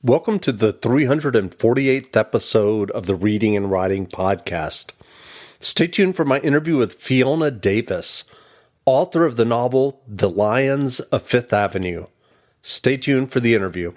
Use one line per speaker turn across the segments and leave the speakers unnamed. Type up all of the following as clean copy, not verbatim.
Welcome to the 348th episode of the Reading and Writing Podcast. Stay tuned for my interview with Fiona Davis, author of the novel The Lions of Fifth Avenue. Stay tuned for the interview.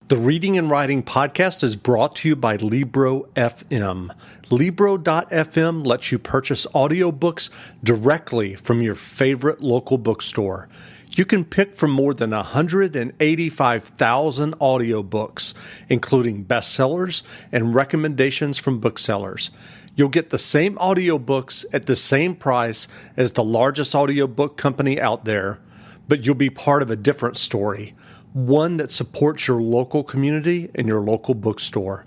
The Reading and Writing Podcast is brought to you by Libro FM. Libro.fm lets you purchase audiobooks directly from your favorite local bookstore. You can pick from more than 185,000 audiobooks, including bestsellers and recommendations from booksellers. You'll get the same audiobooks at the same price as the largest audiobook company out there, but you'll be part of a different story. One that supports your local community and your local bookstore.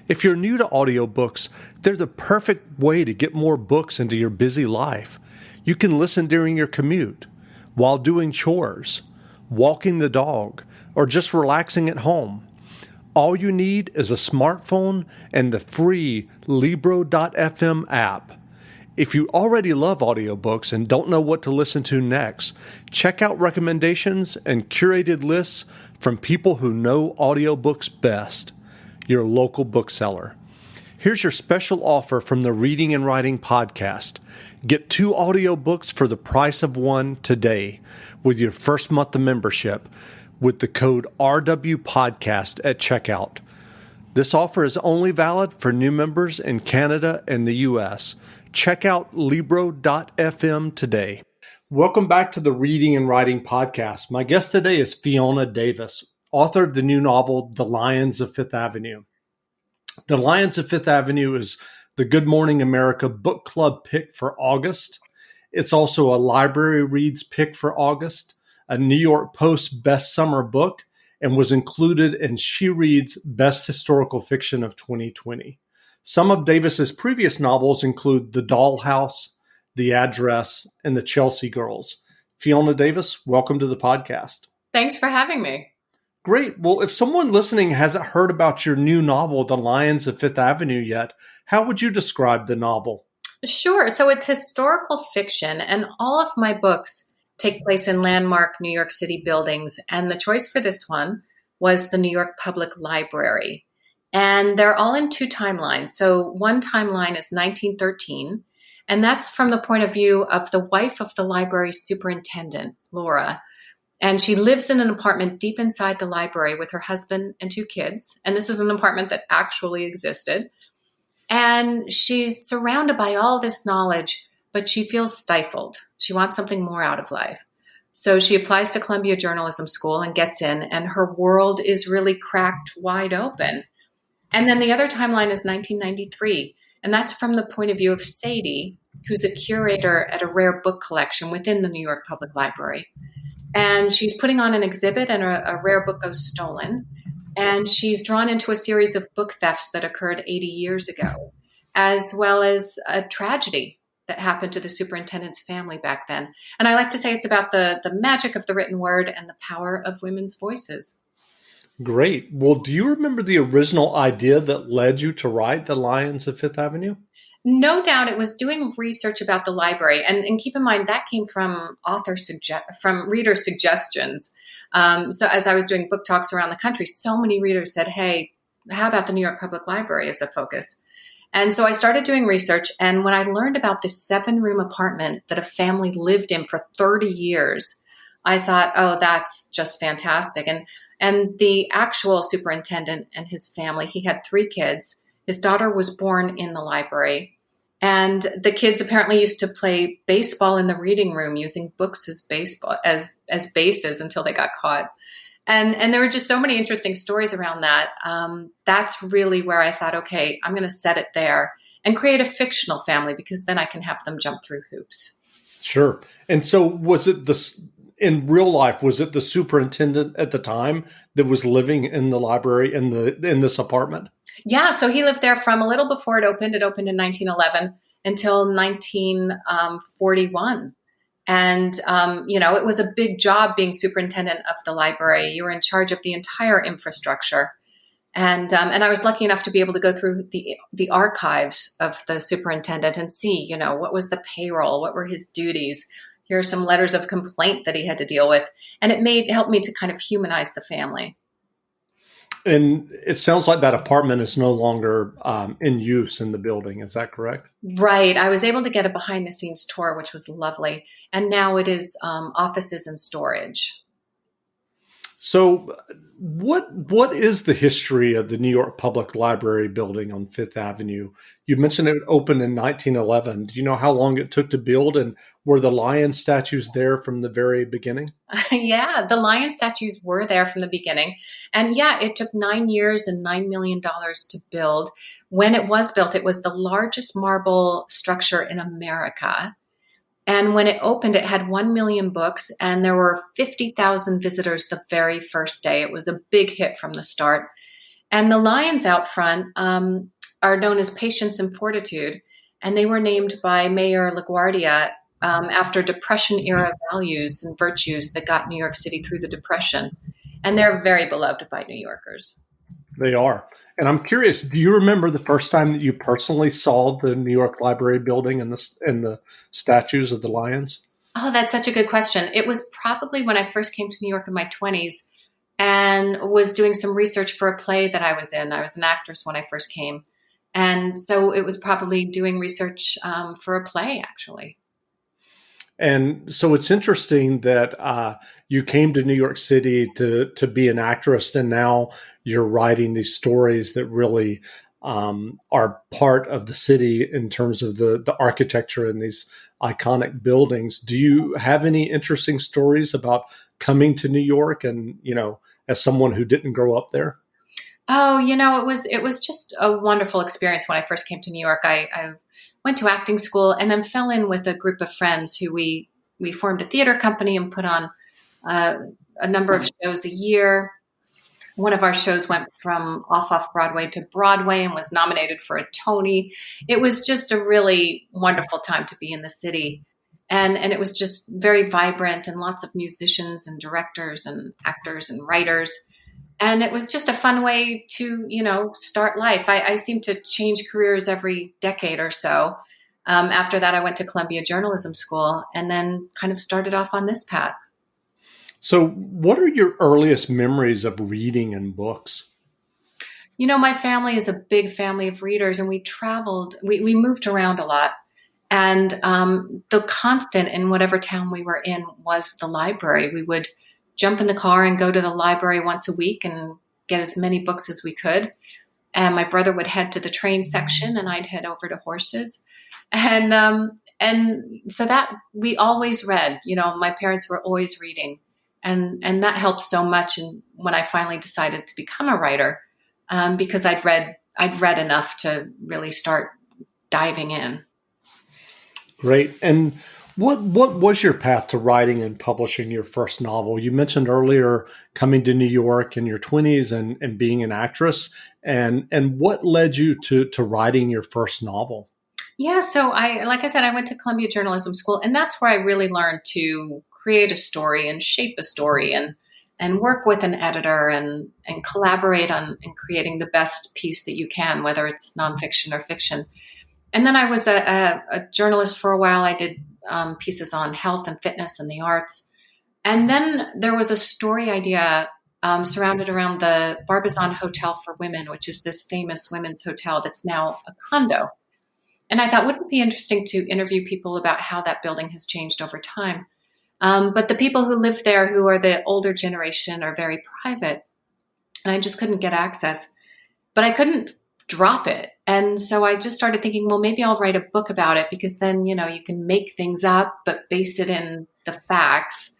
If you're new to audiobooks, they're the perfect way to get more books into your busy life. You can listen during your commute, while doing chores, walking the dog, or just relaxing at home. All you need is a smartphone and the free Libro.fm app. If you already love audiobooks and don't know what to listen to next, check out recommendations and curated lists from people who know audiobooks best, your local bookseller. Here's your special offer from the Reading and Writing Podcast. Get 2 audiobooks for the price of one today with your first month of membership with the code RWPodcast at checkout. This offer is only valid for new members in Canada and the U.S. Check out Libro.fm today. Welcome back to the Reading and Writing Podcast. My guest today is Fiona Davis, author of the new novel, The Lions of Fifth Avenue. The Lions of Fifth Avenue is the Good Morning America Book Club pick for August. It's also a Library Reads pick for August, a New York Post Best Summer Book, and was included in She Reads Best Historical Fiction of 2020. Some of Davis's previous novels include The Dollhouse, The Address, and The Chelsea Girls. Fiona Davis, welcome to the podcast.
Thanks for having me.
Great. Well, if someone listening hasn't heard about your new novel, The Lions of Fifth Avenue, yet, how would you describe the novel?
Sure. So it's historical fiction, and all of my books take place in landmark New York City buildings. And the choice for this one was the New York Public Library. And they're all in 2 timelines. So one timeline is 1913, and that's from the point of view of the wife of the library superintendent, Laura. And she lives in an apartment deep inside the library with her husband and 2 kids. And this is an apartment that actually existed. And she's surrounded by all this knowledge, but she feels stifled. She wants something more out of life. So she applies to Columbia Journalism School and gets in, and her world is really cracked wide open. And then the other timeline is 1993, and that's from the point of view of Sadie, who's a curator at a rare book collection within the New York Public Library. And she's putting on an exhibit, and a rare book goes stolen. And she's drawn into a series of book thefts that occurred 80 years ago, as well as a tragedy that happened to the superintendent's family back then. And I like to say it's about the magic of the written word and the power of women's voices.
Great. Well, do you remember the original idea that led you to write The Lions of Fifth Avenue?
No doubt it was doing research about the library. And keep in mind, that came from from reader suggestions. So as I was doing book talks around the country, so many readers said, hey, how about the New York Public Library as a focus? And so I started doing research. And when I learned about this 7-room apartment that a family lived in for 30 years, I thought, oh, that's just fantastic. And the actual superintendent and his family, he had 3 kids. His daughter was born in the library. And the kids apparently used to play baseball in the reading room using books as bases until they got caught. And there were just so many interesting stories around that. That's really where I thought, okay, I'm going to set it there and create a fictional family, because then I can have them jump through hoops.
Sure. And so was it in real life, was it the superintendent at the time that was living in the library in this apartment?
Yeah, so he lived there from a little before it opened. It opened in 1911 until 1941. And, it was a big job being superintendent of the library. You were in charge of the entire infrastructure. And I was lucky enough to be able to go through the archives of the superintendent and see, what was the payroll? What were his duties? here are some letters of complaint that he had to deal with. And helped me to kind of humanize the family.
And it sounds like that apartment is no longer in use in the building. Is that correct?
Right. I was able to get a behind the scenes tour, which was lovely. And now it is offices and storage.
So what is the history of the New York Public Library building on Fifth Avenue? You mentioned it opened in 1911. Do you know how long it took to build, and were the lion statues there from the very beginning?
Yeah, the lion statues were there from the beginning. And yeah, it took 9 years and $9 million to build. When it was built, it was the largest marble structure in America. And when it opened, it had 1 million books, and there were 50,000 visitors the very first day. It was a big hit from the start. And the lions out front are known as Patience and Fortitude, and they were named by Mayor LaGuardia after Depression-era values and virtues that got New York City through the Depression. And they're very beloved by New Yorkers.
They are. And I'm curious, do you remember the first time that you personally saw the New York Library building and the statues of the lions?
Oh, that's such a good question. It was probably when I first came to New York in my 20s and was doing some research for a play that I was in. I was an actress when I first came. And so it was probably doing research for a play, actually.
And so it's interesting that you came to New York City to be an actress, and now you're writing these stories that really are part of the city in terms of the architecture and these iconic buildings. Do you have any interesting stories about coming to New York and, as someone who didn't grow up there?
Oh, it was just a wonderful experience when I first came to New York. I went to acting school and then fell in with a group of friends who we formed a theater company and put on a number of shows a year. One of our shows went from off Broadway to Broadway and was nominated for a Tony. It was just a really wonderful time to be in the city. And it was just very vibrant and lots of musicians and directors and actors and writers. And it was just a fun way to, start life. I seem to change careers every decade or so. After that, I went to Columbia Journalism School and then kind of started off on this path.
So what are your earliest memories of reading and books?
My family is a big family of readers, and we traveled. We moved around a lot. And the constant in whatever town we were in was the library. We would jump in the car and go to the library once a week and get as many books as we could. And my brother would head to the train section and I'd head over to horses. And so that we always read, my parents were always reading, and that helped so much. And when I finally decided to become a writer, because I'd read enough to really start diving in.
Great. And what was your path to writing and publishing your first novel? You mentioned earlier coming to New York in your 20s and being an actress. And what led you to writing your first novel?
Yeah, so like I said, I went to Columbia Journalism School, and that's where I really learned to create a story and shape a story and work with an editor and collaborate on creating the best piece that you can, whether it's nonfiction or fiction. And then I was a journalist for a while. I did pieces on health and fitness and the arts. And then there was a story idea surrounded around the Barbizon Hotel for Women, which is this famous women's hotel that's now a condo. And I thought, wouldn't it be interesting to interview people about how that building has changed over time? But the people who live there, who are the older generation, are very private. And I just couldn't get access. But I couldn't drop it. And so I just started thinking, well, maybe I'll write a book about it, because then, you can make things up, but base it in the facts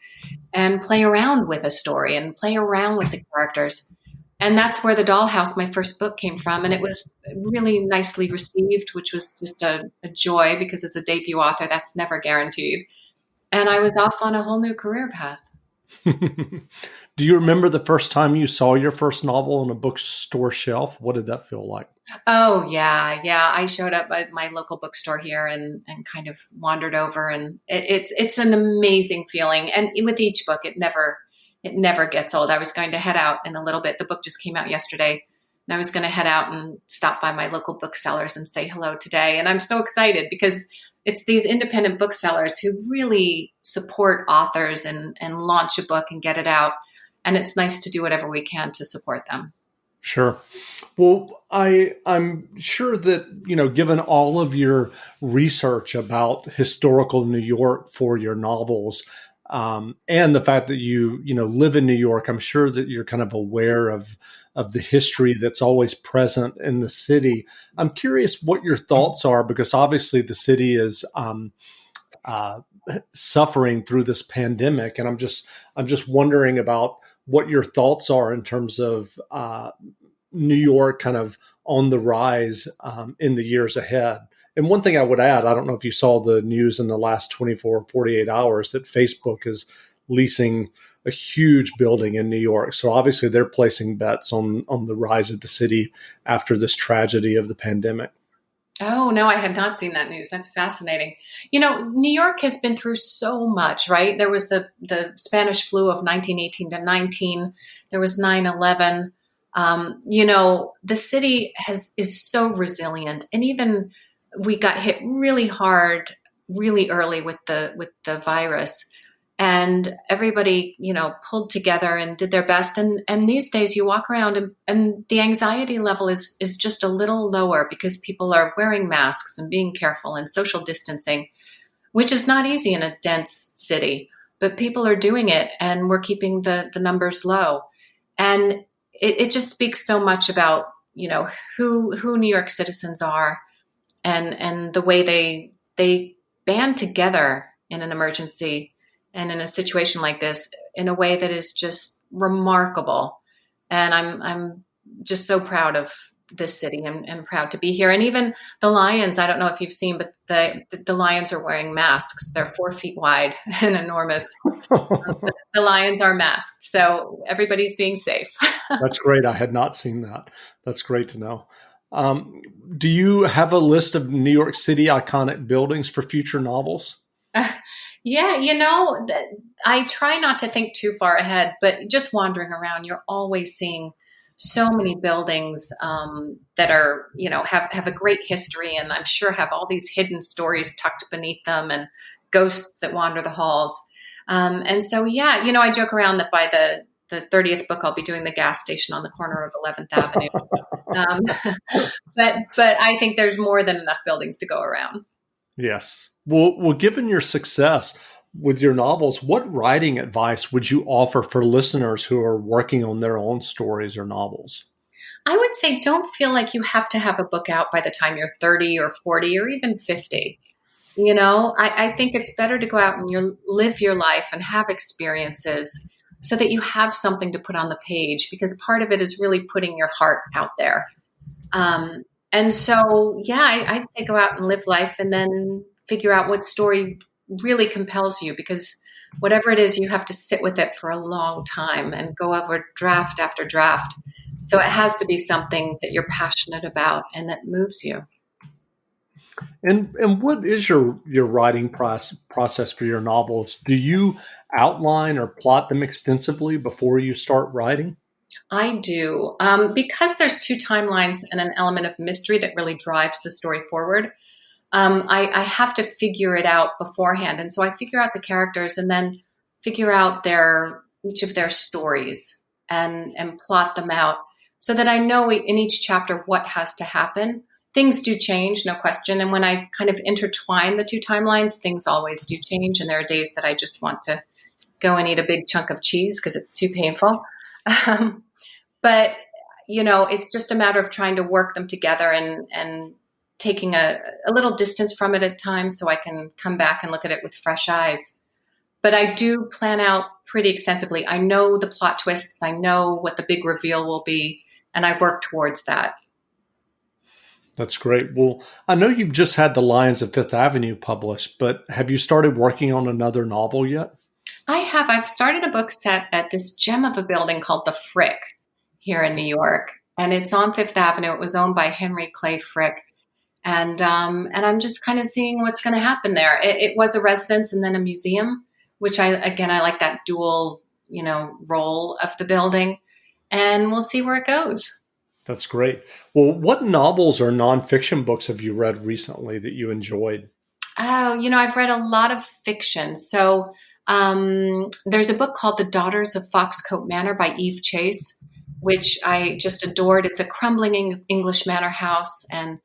and play around with a story and play around with the characters. And that's where The Dollhouse, my first book, came from. And it was really nicely received, which was just a joy, because as a debut author, that's never guaranteed. And I was off on a whole new career path.
Do you remember the first time you saw your first novel on a bookstore shelf? What did that feel like?
Oh, yeah. I showed up at my local bookstore here and kind of wandered over. And it's an amazing feeling. And with each book, it never gets old. I was going to head out in a little bit. The book just came out yesterday. And I was going to head out and stop by my local booksellers and say hello today. And I'm so excited because it's these independent booksellers who really support authors and launch a book and get it out. And it's nice to do whatever we can to support them.
Sure. Well, I'm sure that, given all of your research about historical New York for your novels, and the fact that you live in New York, I'm sure that you're kind of aware of the history that's always present in the city. I'm curious what your thoughts are, because obviously the city is suffering through this pandemic, and I'm just wondering about what your thoughts are in terms of New York kind of on the rise in the years ahead. And one thing I would add, I don't know if you saw the news in the last 24, 48 hours that Facebook is leasing a huge building in New York. So obviously they're placing bets on the rise of the city after this tragedy of the pandemic.
Oh, no, I have not seen that news. That's fascinating. New York has been through so much, right? There was the Spanish flu of 1918 to 19. There was 9/11. The city is so resilient. And even we got hit really hard, really early with the virus. And everybody, pulled together and did their best. And these days you walk around and the anxiety level is just a little lower because people are wearing masks and being careful and social distancing, which is not easy in a dense city, but people are doing it and we're keeping the numbers low. And it just speaks so much about, who New York citizens are and the way they band together in an emergency and in a situation like this in a way that is just remarkable. And I'm just so proud of this city and proud to be here. And even the Lions, I don't know if you've seen, but the Lions are wearing masks. They're 4 feet wide and enormous. The Lions are masked. So everybody's being safe.
That's great. I had not seen that. That's great to know. Do you have a list of New York City iconic buildings for future novels?
Yeah, I try not to think too far ahead, but just wandering around, you're always seeing so many buildings that are, have a great history, and I'm sure have all these hidden stories tucked beneath them and ghosts that wander the halls. And so, yeah, I joke around that by the 30th book, I'll be doing the gas station on the corner of 11th Avenue. But I think there's more than enough buildings to go around.
Yes. Well, given your success with your novels, what writing advice would you offer for listeners who are working on their own stories or novels?
I would say don't feel like you have to have a book out by the time you're 30 or 40 or even 50. I think it's better to go out and live your life and have experiences so that you have something to put on the page, because part of it is really putting your heart out there. And so, yeah, I'd say go out and live life and then figure out what story really compels you, because whatever it is, you have to sit with it for a long time and go over draft after draft. So it has to be something that you're passionate about and that moves you.
And what is your writing process for your novels? Do you outline or plot them extensively before you start writing?
I do. Because there's 2 timelines and an element of mystery that really drives the story forward. I have to figure it out beforehand. And so I figure out the characters and then figure out each of their stories and plot them out so that I know in each chapter what has to happen. Things do change, no question. And when I kind of intertwine the 2 timelines, things always do change. And there are days that I just want to go and eat a big chunk of cheese because it's too painful. But, it's just a matter of trying to work them together and taking a little distance from it at times so I can come back and look at it with fresh eyes. But I do plan out pretty extensively. I know the plot twists. I know what the big reveal will be, and I work towards that.
That's great. Well, I know you've just had The Lions of Fifth Avenue published, but have you started working on another novel yet?
I have. I've started a book set at this gem of a building called the Frick here in New York, and it's on Fifth Avenue. It was owned by Henry Clay Frick, and I'm just kind of seeing what's going to happen there. It was a residence and then a museum, which I like that dual, role of the building, and we'll see where it goes.
That's great. Well, what novels or nonfiction books have you read recently that you enjoyed?
Oh, I've read a lot of fiction. So there's a book called The Daughters of Foxcote Manor by Eve Chase, which I just adored. It's a crumbling English manor house and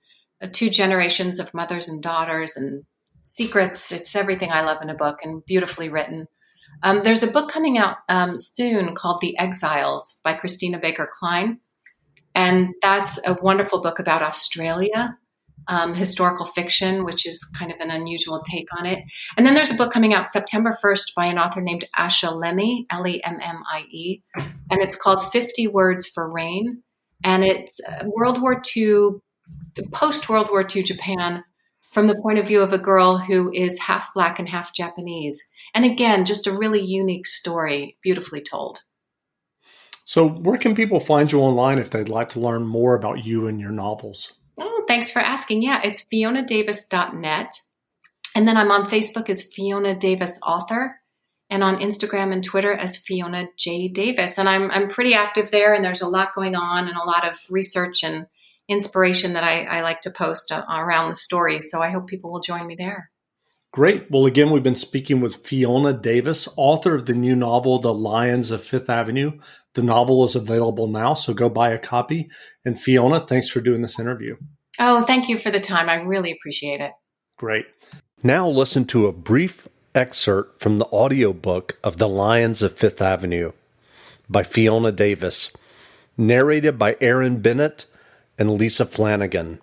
two generations of mothers and daughters and secrets. It's everything I love in a book and beautifully written. There's a book coming out soon called The Exiles by Christina Baker Klein. And that's a wonderful book about Australia, historical fiction, which is kind of an unusual take on it. And then there's a book coming out September 1st by an author named Asha Lemmy, Lemmie, and it's called 50 Words for Rain. And it's World War II, post World War II Japan, from the point of view of a girl who is half Black and half Japanese. And again, just a really unique story, beautifully told.
So, where can people find you online if they'd like to learn more about you and your novels?
Oh, thanks for asking. Yeah, it's fionadavis.net. And then I'm on Facebook as Fiona Davis Author and on Instagram and Twitter as Fiona J. Davis. And I'm pretty active there, and there's a lot going on and a lot of research and inspiration that I like to post around the stories. So I hope people will join me there.
Great. Well, again, we've been speaking with Fiona Davis, author of the new novel, The Lions of Fifth Avenue. The novel is available now, so go buy a copy. And Fiona, thanks for doing this interview.
Oh, thank you for the time. I really appreciate it.
Great. Now listen to a brief excerpt from the audiobook of The Lions of Fifth Avenue by Fiona Davis, narrated by Aaron Bennett and Lisa Flanagan.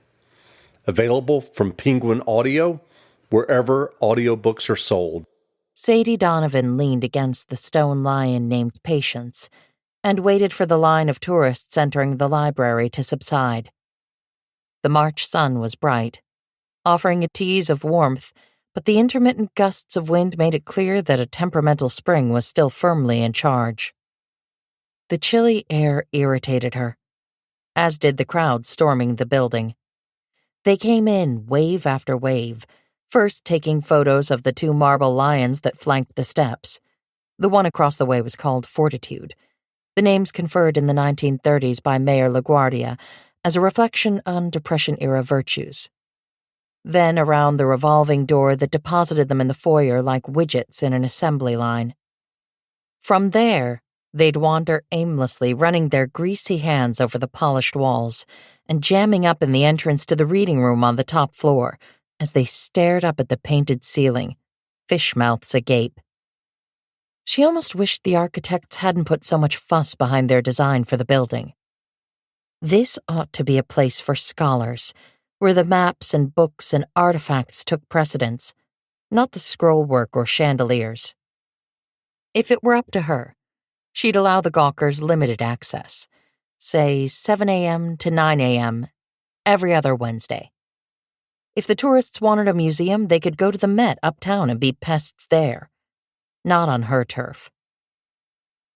Available from Penguin Audio, wherever audiobooks are sold.
Sadie Donovan leaned against the stone lion named Patience and waited for the line of tourists entering the library to subside. The March sun was bright, offering a tease of warmth, but the intermittent gusts of wind made it clear that a temperamental spring was still firmly in charge. The chilly air irritated her, as did the crowd storming the building. They came in wave after wave, first taking photos of the two marble lions that flanked the steps. The one across the way was called Fortitude, the names conferred in the 1930s by Mayor LaGuardia as a reflection on Depression-era virtues. Then around the revolving door that deposited them in the foyer like widgets in an assembly line. From there, they'd wander aimlessly, running their greasy hands over the polished walls and jamming up in the entrance to the reading room on the top floor as they stared up at the painted ceiling, fish mouths agape. She almost wished the architects hadn't put so much fuss behind their design for the building. This ought to be a place for scholars, where the maps and books and artifacts took precedence, not the scroll work or chandeliers. If it were up to her, she'd allow the gawkers limited access, say 7 a.m. to 9 a.m. every other Wednesday. If the tourists wanted a museum, they could go to the Met uptown and be pests there, not on her turf.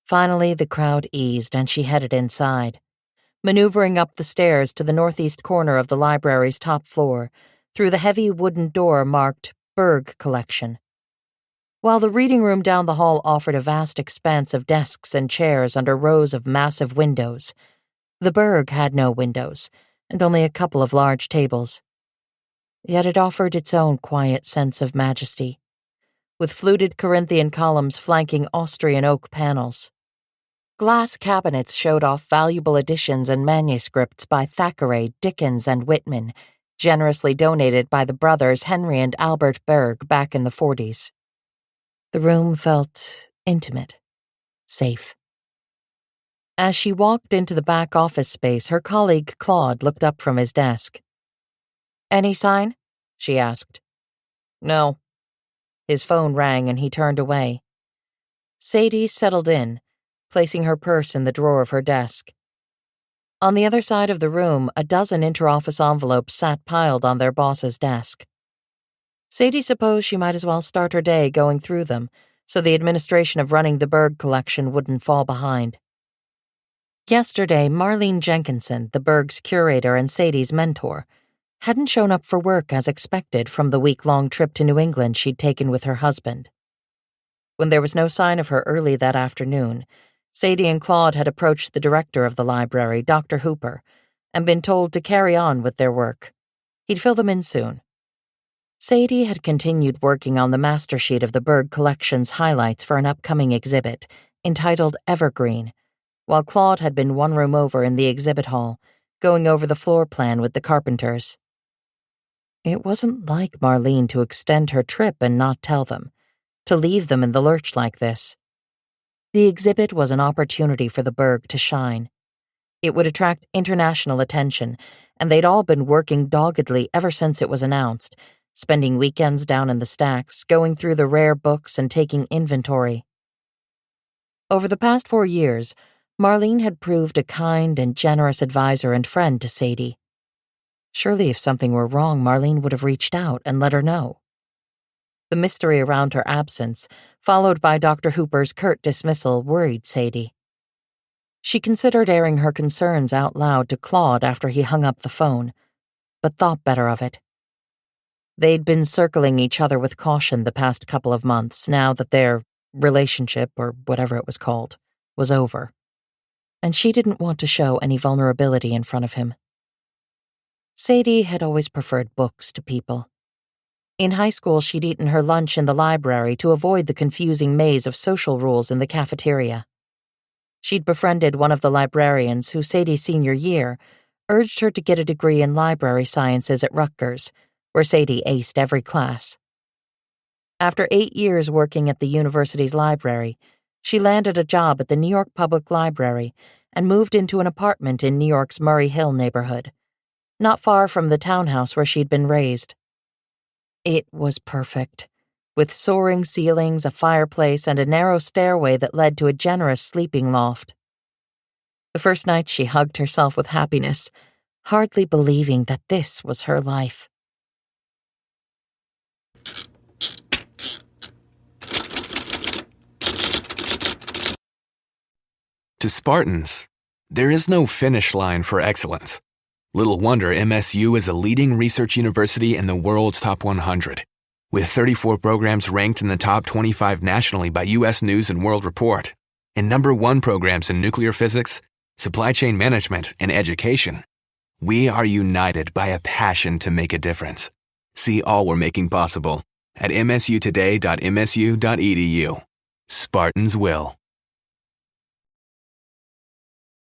Finally, the crowd eased and she headed inside, maneuvering up the stairs to the northeast corner of the library's top floor, through the heavy wooden door marked Berg Collection. While the reading room down the hall offered a vast expanse of desks and chairs under rows of massive windows, the Berg had no windows, and only a couple of large tables. Yet it offered its own quiet sense of majesty, with fluted Corinthian columns flanking Austrian oak panels. Glass cabinets showed off valuable editions and manuscripts by Thackeray, Dickens, and Whitman, generously donated by the brothers Henry and Albert Berg back in the 40s. The room felt intimate, safe. As she walked into the back office space, her colleague Claude looked up from his desk. "Any sign?" she asked. "No." His phone rang and he turned away. Sadie settled in, placing her purse in the drawer of her desk. On the other side of the room, a dozen interoffice envelopes sat piled on their boss's desk. Sadie supposed she might as well start her day going through them, so the administration of running the Berg collection wouldn't fall behind. Yesterday, Marlene Jenkinson, the Berg's curator and Sadie's mentor, hadn't shown up for work as expected from the week-long trip to New England she'd taken with her husband. When there was no sign of her early that afternoon, Sadie and Claude had approached the director of the library, Dr. Hooper, and been told to carry on with their work. He'd fill them in soon. Sadie had continued working on the master sheet of the Berg Collection's highlights for an upcoming exhibit, entitled Evergreen, while Claude had been one room over in the exhibit hall, going over the floor plan with the carpenters. It wasn't like Marlene to extend her trip and not tell them, to leave them in the lurch like this. The exhibit was an opportunity for the Berg to shine. It would attract international attention, and they'd all been working doggedly ever since it was announced, spending weekends down in the stacks, going through the rare books and taking inventory. Over the past 4 years, Marlene had proved a kind and generous advisor and friend to Sadie. Surely if something were wrong, Marlene would have reached out and let her know. The mystery around her absence, followed by Dr. Hooper's curt dismissal, worried Sadie. She considered airing her concerns out loud to Claude after he hung up the phone, but thought better of it. They'd been circling each other with caution the past couple of months now that their relationship, or whatever it was called, was over, and she didn't want to show any vulnerability in front of him. Sadie had always preferred books to people. In high school, she'd eaten her lunch in the library to avoid the confusing maze of social rules in the cafeteria. She'd befriended one of the librarians who, Sadie's senior year, urged her to get a degree in library sciences at Rutgers, where Sadie aced every class. After 8 years working at the university's library, she landed a job at the New York Public Library and moved into an apartment in New York's Murray Hill neighborhood, not far from the townhouse where she'd been raised. It was perfect, with soaring ceilings, a fireplace, and a narrow stairway that led to a generous sleeping loft. The first night she hugged herself with happiness, hardly believing that this was her life.
To Spartans, there is no finish line for excellence. Little wonder MSU is a leading research university in the world's top 100. With 34 programs ranked in the top 25 nationally by U.S. News and World Report, and #1 programs in nuclear physics, supply chain management, and education, we are united by a passion to make a difference. See all we're making possible at msutoday.msu.edu. Spartans will.